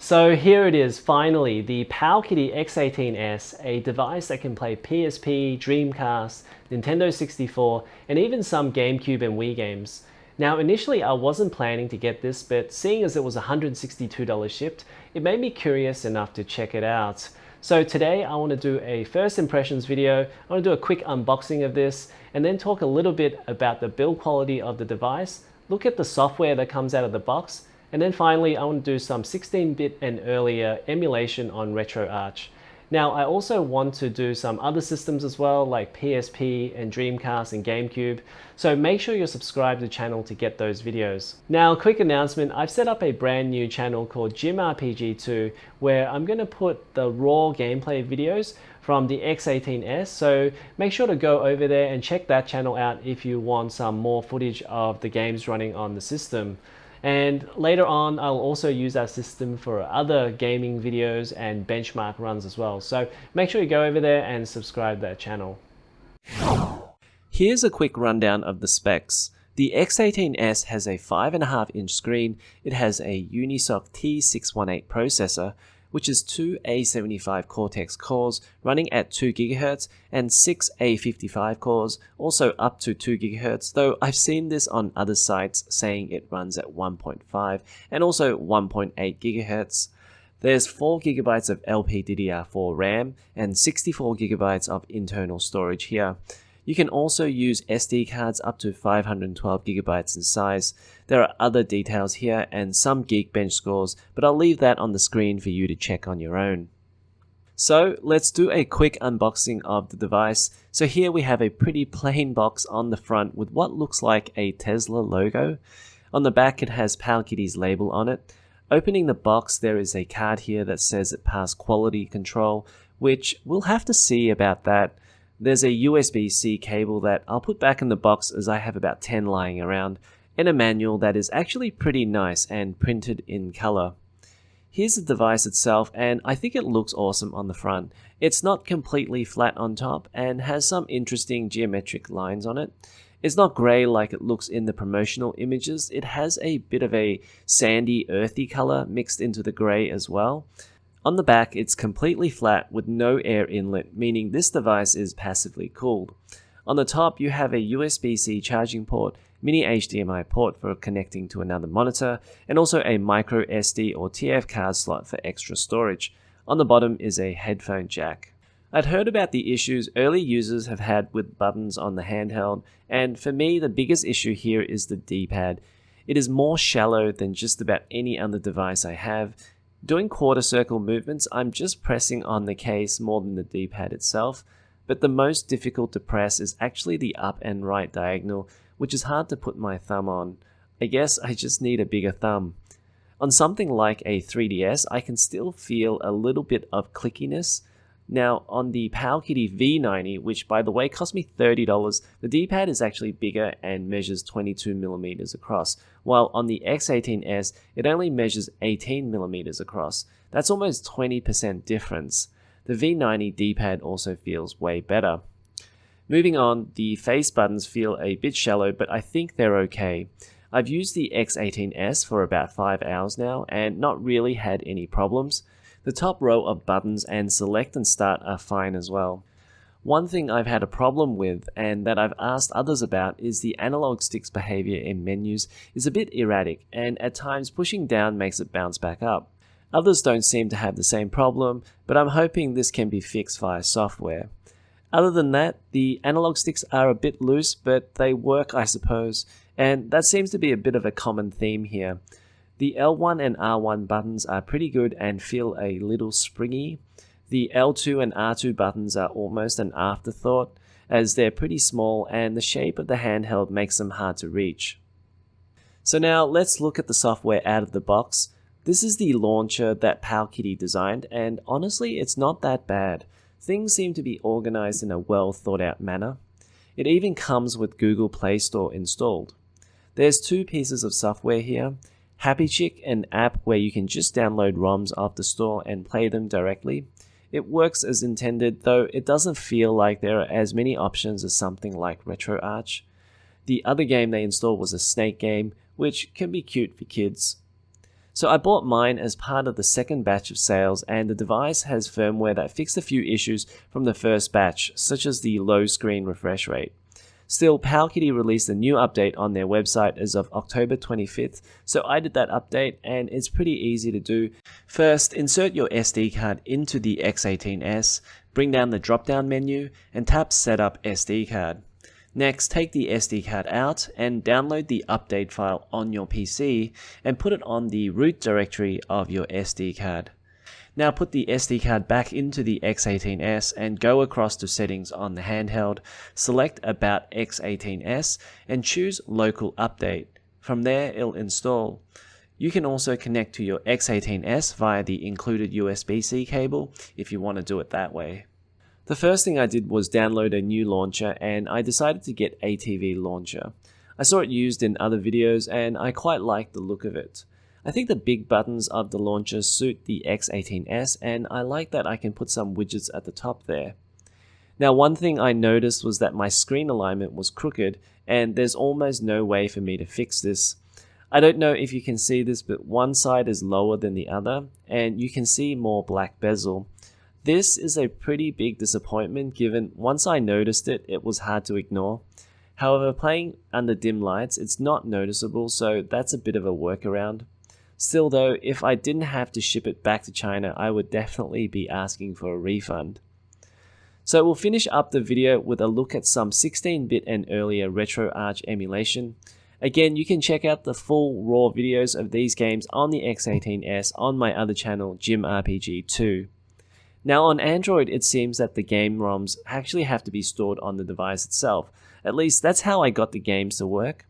So here it is, finally, the Powkiddy X18S, a device that can play PSP, Dreamcast, Nintendo 64, and even some GameCube and Wii games. Now initially I wasn't planning to get this, but seeing as it was $162 shipped, it made me curious enough to check it out. So today I want to do a first impressions video. I want to do a quick unboxing of this, and then talk a little bit about the build quality of the device, look at the software that comes out of the box, and then finally, I want to do some 16-bit and earlier emulation on Retroarch. Now, I also want to do some other systems as well, like PSP and Dreamcast and GameCube. So make sure you're subscribed to the channel to get those videos. Now, quick announcement, I've set up a brand new channel called GymRPG2, where I'm going to put the raw gameplay videos from the X18S. So make sure to go over there and check that channel out if you want some more footage of the games running on the system. And later on, I'll also use that system for other gaming videos and benchmark runs as well. So make sure you go over there and subscribe to that channel. Here's a quick rundown of the specs. The X18S has a 5.5-inch screen. It has a Unisoc T618 processor, which is 2 A75 Cortex cores running at 2 GHz and 6 A55 cores, also up to 2 GHz, though I've seen this on other sites saying it runs at 1.5 and also 1.8 GHz. There's 4 GB of LPDDR4 RAM and 64 GB of internal storage here. You can also use SD cards up to 512 GB in size. There are other details here and some Geekbench scores, but I'll leave that on the screen for you to check on your own. So let's do a quick unboxing of the device. So here we have a pretty plain box on the front with what looks like a Tesla logo. On the back it has Powkiddy's label on it. Opening the box, there is a card here that says it passed quality control, which we'll have to see about that. There's a USB-C cable that I'll put back in the box as I have about 10 lying around, and a manual that is actually pretty nice and printed in color. Here's the device itself, and I think it looks awesome on the front. It's not completely flat on top and has some interesting geometric lines on it. It's not grey like it looks in the promotional images. It has a bit of a sandy, earthy color mixed into the grey as well. On the back, it's completely flat with no air inlet, meaning this device is passively cooled. On the top, you have a USB-C charging port, mini HDMI port for connecting to another monitor, and also a micro SD or TF card slot for extra storage. On the bottom is a headphone jack. I'd heard about the issues early users have had with buttons on the handheld, and for me, the biggest issue here is the D-pad. It is more shallow than just about any other device I have. Doing quarter circle movements, I'm just pressing on the case more than the D-pad itself, but the most difficult to press is actually the up and right diagonal, which is hard to put my thumb on. I guess I just need a bigger thumb. On something like a 3DS, I can still feel a little bit of clickiness. Now on the Powkiddy V90, which by the way cost me $30, the D-pad is actually bigger and measures 22mm across, while on the X18S it only measures 18mm across. That's almost 20% difference. The V90 D-pad also feels way better. Moving on, the face buttons feel a bit shallow, but I think they're okay. I've used the X18S for about 5 hours now and not really had any problems. The top row of buttons and select and start are fine as well. One thing I've had a problem with and that I've asked others about is the analog stick's behavior in menus is a bit erratic, and at times pushing down makes it bounce back up. Others don't seem to have the same problem, but I'm hoping this can be fixed via software. Other than that, the analog sticks are a bit loose, but they work I suppose, and that seems to be a bit of a common theme here. The L1 and R1 buttons are pretty good and feel a little springy. The L2 and R2 buttons are almost an afterthought, as they're pretty small and the shape of the handheld makes them hard to reach. So now let's look at the software out of the box. This is the launcher that Powkiddy designed, and honestly it's not that bad. Things seem to be organized in a well thought out manner. It even comes with Google Play Store installed. There's 2 pieces of software here. HappyChick, an app where you can just download ROMs off the store and play them directly. It works as intended, though it doesn't feel like there are as many options as something like Retroarch. The other game they installed was a snake game, which can be cute for kids. So I bought mine as part of the second batch of sales, and the device has firmware that fixed a few issues from the first batch, such as the low screen refresh rate. Still, Powkiddy released a new update on their website as of October 25th, so I did that update and it's pretty easy to do. First, insert your SD card into the X18S, bring down the drop-down menu, and tap Setup SD card. Next, take the SD card out and download the update file on your PC and put it on the root directory of your SD card. Now put the SD card back into the X18S and go across to settings on the handheld, select About X18S and choose Local Update. From there it'll install. You can also connect to your X18S via the included USB-C cable if you want to do it that way. The first thing I did was download a new launcher, and I decided to get ATV Launcher. I saw it used in other videos and I quite liked the look of it. I think the big buttons of the launcher suit the X18S, and I like that I can put some widgets at the top there. Now, one thing I noticed was that my screen alignment was crooked, and there's almost no way for me to fix this. I don't know if you can see this, but one side is lower than the other, and you can see more black bezel. This is a pretty big disappointment, given once I noticed it, it was hard to ignore. However, playing under dim lights, it's not noticeable, so that's a bit of a workaround. Still though, if I didn't have to ship it back to China, I would definitely be asking for a refund. So we'll finish up the video with a look at some 16-bit and earlier Retroarch emulation. Again, you can check out the full raw videos of these games on the X18S on my other channel, Jim RPG 2. Now on Android, it seems that the game ROMs actually have to be stored on the device itself. At least that's how I got the games to work.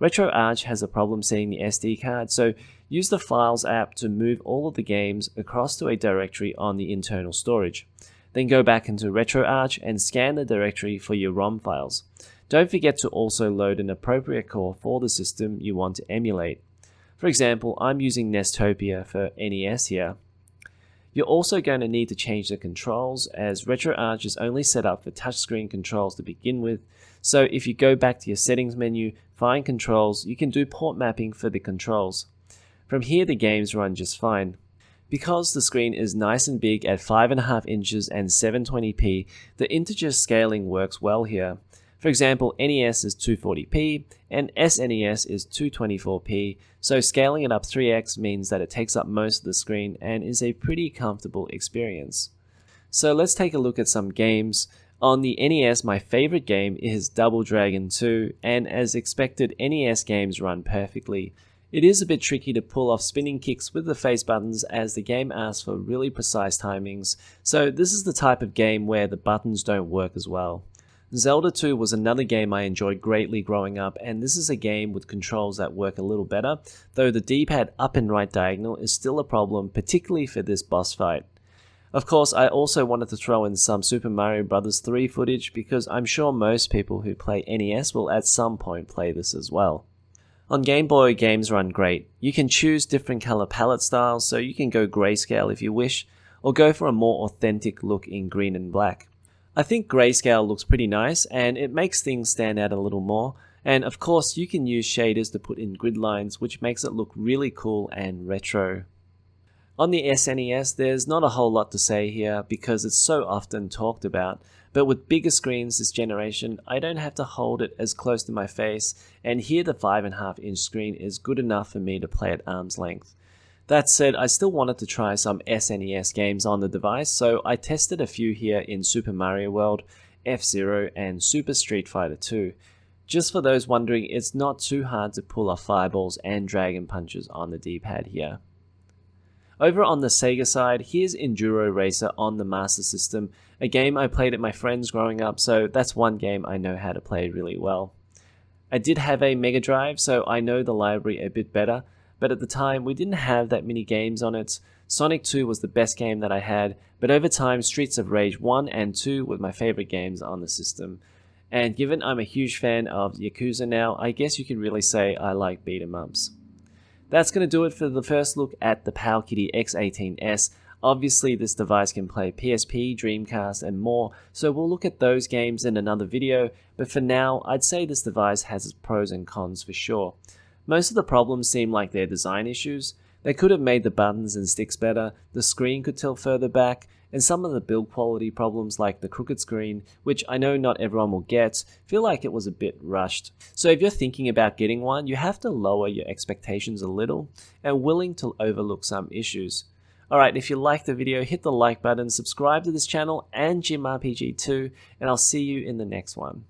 Retroarch has a problem seeing the SD card, so use the Files app to move all of the games across to a directory on the internal storage. Then go back into Retroarch and scan the directory for your ROM files. Don't forget to also load an appropriate core for the system you want to emulate. For example, I'm using Nestopia for NES here. You're also going to need to change the controls, as Retroarch is only set up for touchscreen controls to begin with, so if you go back to your settings menu, find controls, you can do port mapping for the controls. From here the games run just fine. Because the screen is nice and big at 5.5 inches and 720p, the integer scaling works well here. For example, NES is 240p and SNES is 224p, so scaling it up 3x means that it takes up most of the screen and is a pretty comfortable experience. So let's take a look at some games. On the NES, my favorite game is Double Dragon 2, and as expected, NES games run perfectly. It is a bit tricky to pull off spinning kicks with the face buttons, as the game asks for really precise timings, so this is the type of game where the buttons don't work as well. Zelda 2 was another game I enjoyed greatly growing up, and this is a game with controls that work a little better, though the D-pad up and right diagonal is still a problem, particularly for this boss fight. Of course, I also wanted to throw in some Super Mario Bros. 3 footage, because I'm sure most people who play NES will at some point play this as well. On Game Boy, games run great. You can choose different color palette styles, so you can go grayscale if you wish, or go for a more authentic look in green and black. I think grayscale looks pretty nice, and it makes things stand out a little more, and of course you can use shaders to put in grid lines, which makes it look really cool and retro. On the SNES, there's not a whole lot to say here because it's so often talked about, but with bigger screens this generation, I don't have to hold it as close to my face, and here the 5.5 inch screen is good enough for me to play at arm's length. That said, I still wanted to try some SNES games on the device, so I tested a few here in Super Mario World, F-Zero, and Super Street Fighter 2. Just for those wondering, it's not too hard to pull off fireballs and dragon punches on the D-pad here. Over on the Sega side, here's Enduro Racer on the Master System, a game I played at my friend's growing up, so that's one game I know how to play really well. I did have a Mega Drive, so I know the library a bit better, but at the time we didn't have that many games on it. Sonic 2 was the best game that I had, but over time Streets of Rage 1 and 2 were my favorite games on the system. And given I'm a huge fan of Yakuza now, I guess you could really say I like beat 'em ups. That's going to do it for the first look at the Powkiddy X18S. Obviously this device can play PSP, Dreamcast and more, so we'll look at those games in another video, but for now I'd say this device has its pros and cons for sure. Most of the problems seem like they're design issues. They could have made the buttons and sticks better, the screen could tilt further back, and some of the build quality problems like the crooked screen, which I know not everyone will get, feel like it was a bit rushed. So if you're thinking about getting one, you have to lower your expectations a little and willing to overlook some issues. Alright, if you liked the video, hit the like button, subscribe to this channel and Jim RPG too, and I'll see you in the next one.